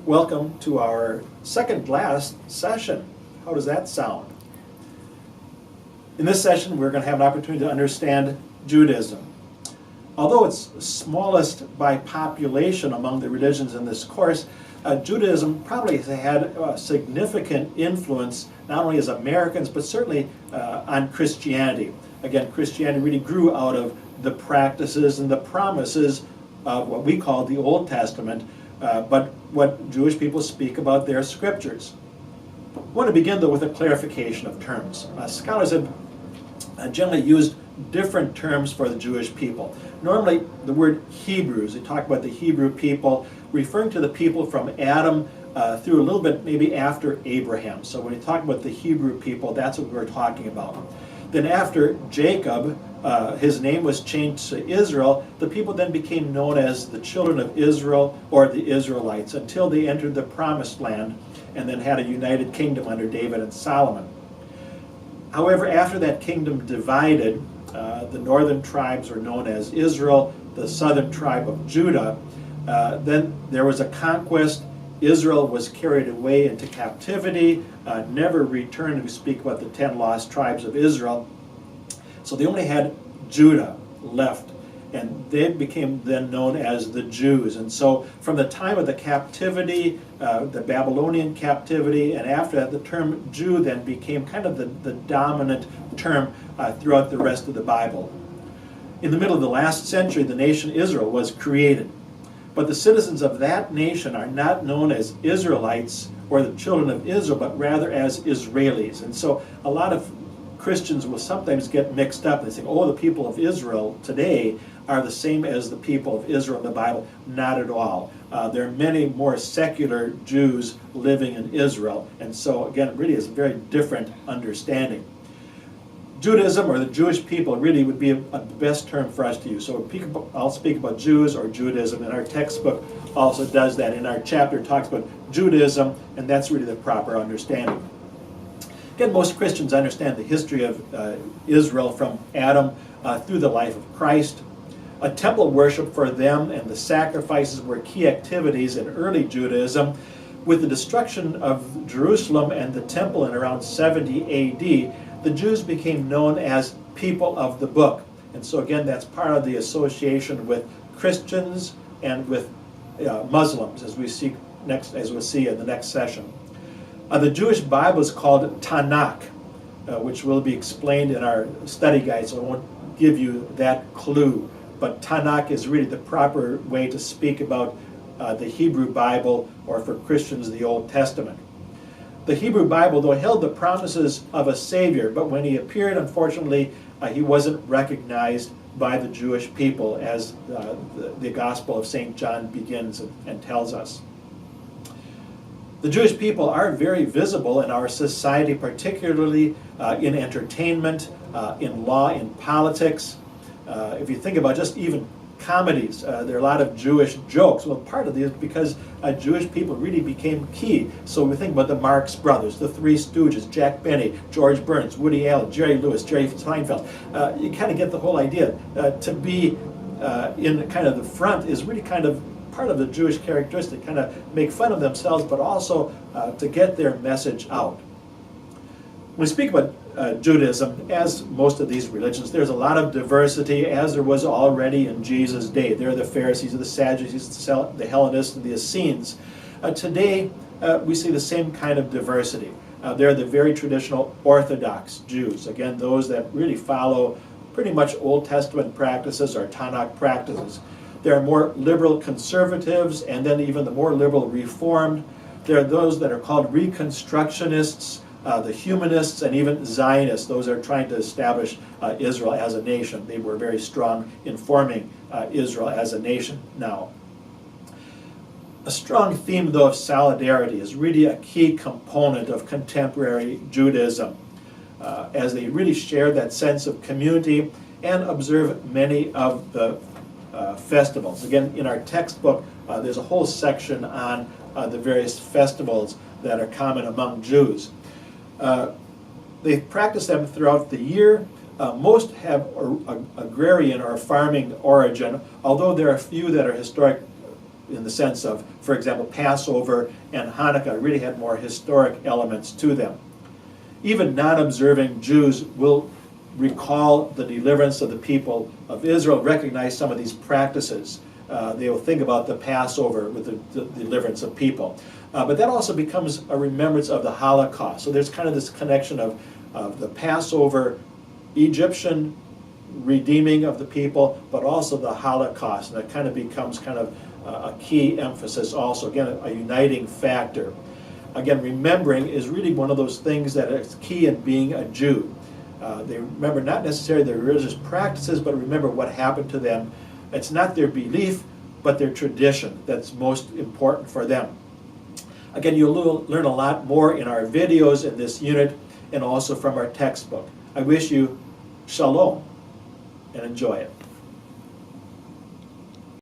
Welcome to our second last session. How does that sound? In this session, we're going to have an opportunity to understand Judaism. Although it's smallest by population among the religions in this course, Judaism probably has had a significant influence not only as Americans, but certainly on Christianity. Again, Christianity really grew out of the practices and the promises of what we call the Old Testament, but what Jewish people speak about their scriptures. I want to begin, though, with a clarification of terms. Scholars have generally used different terms for the Jewish people. Normally, the word Hebrews, they talk about the Hebrew people, referring to the people from Adam through a little bit maybe after Abraham. So when we talk about the Hebrew people, that's what we're talking about. Then after Jacob, his name was changed to Israel, the people then became known as the children of Israel or the Israelites until they entered the promised land and then had a united kingdom under David and Solomon. However, after that kingdom divided, the northern tribes are known as Israel, the southern tribe of Judah. Then there was a conquest. Israel was carried away into captivity, never returned. We speak about the 10 lost tribes of Israel. So they only had Judah left, and they became then known as the Jews. And so from the time of the captivity, the Babylonian captivity, and after that, the term Jew then became kind of the dominant term throughout the rest of the Bible. In the middle of the last century, the nation Israel was created. But the citizens of that nation are not known as Israelites or the children of Israel, but rather as Israelis. And so a lot of Christians will sometimes get mixed up. They say, oh, the people of Israel today are the same as the people of Israel in the Bible. Not at all. There are many more secular Jews living in Israel. And so, again, it really is a very different understanding. Judaism, or the Jewish people, really would be the best term for us to use. So I'll speak about Jews or Judaism, and our textbook also does that. In our chapter, it talks about Judaism, and that's really the proper understanding. Again, most Christians understand the history of Israel from Adam through the life of Christ. A temple worship for them and the sacrifices were key activities in early Judaism. With the destruction of Jerusalem and the temple in around 70 A.D., the Jews became known as people of the book. And so again, that's part of the association with Christians and with Muslims, as we'll see in the next session. The Jewish Bible is called Tanakh, which will be explained in our study guide, so I won't give you that clue. But Tanakh is really the proper way to speak about the Hebrew Bible, or for Christians, the Old Testament. The Hebrew Bible, though, held the promises of a Savior, but when he appeared, unfortunately, he wasn't recognized by the Jewish people, as the Gospel of St. John begins and tells us. The Jewish people are very visible in our society, particularly in entertainment, in law, in politics. If you think about just even comedies, there are a lot of Jewish jokes. Well, part of this is because Jewish people really became key. So we think about the Marx Brothers, the Three Stooges, Jack Benny, George Burns, Woody Allen, Jerry Lewis, Jerry Seinfeld. You kind of get the whole idea. To be in kind of the front is really kind of part of the Jewish characteristic, kind of make fun of themselves, but also to get their message out. When we speak about Judaism, as most of these religions, there's a lot of diversity, as there was already in Jesus' day. There are the Pharisees, the Sadducees, the Hellenists, and the Essenes. Today, we see the same kind of diversity. There are the very traditional Orthodox Jews, again, those that really follow pretty much Old Testament practices or Tanakh practices. There are more liberal conservatives, and then even the more liberal Reformed. There are those that are called Reconstructionists, the humanists, and even Zionists. Those are trying to establish Israel as a nation. They were very strong in forming Israel as a nation now. A strong theme, though, of solidarity is really a key component of contemporary Judaism, as they really share that sense of community and observe many of the festivals. Again, in our textbook, there's a whole section on the various festivals that are common among Jews. They practice them throughout the year. Most have agrarian or farming origin, although there are a few that are in the sense of, for example, Passover and Hanukkah really had more historic elements to them. Even non-observing Jews will recall the deliverance of the people of Israel, recognize some of these practices. They will think about the Passover with the deliverance of people. But that also becomes a remembrance of the Holocaust. So there's kind of this connection of the Passover, Egyptian redeeming of the people, but also the Holocaust. And that kind of becomes kind of a key emphasis also. Again, a uniting factor. Again, remembering is really one of those things that is key in being a Jew. They remember not necessarily their religious practices, but remember what happened to them. It's not their belief, but their tradition that's most important for them. Again, you'll learn a lot more in our videos in this unit and also from our textbook. I wish you shalom and enjoy it.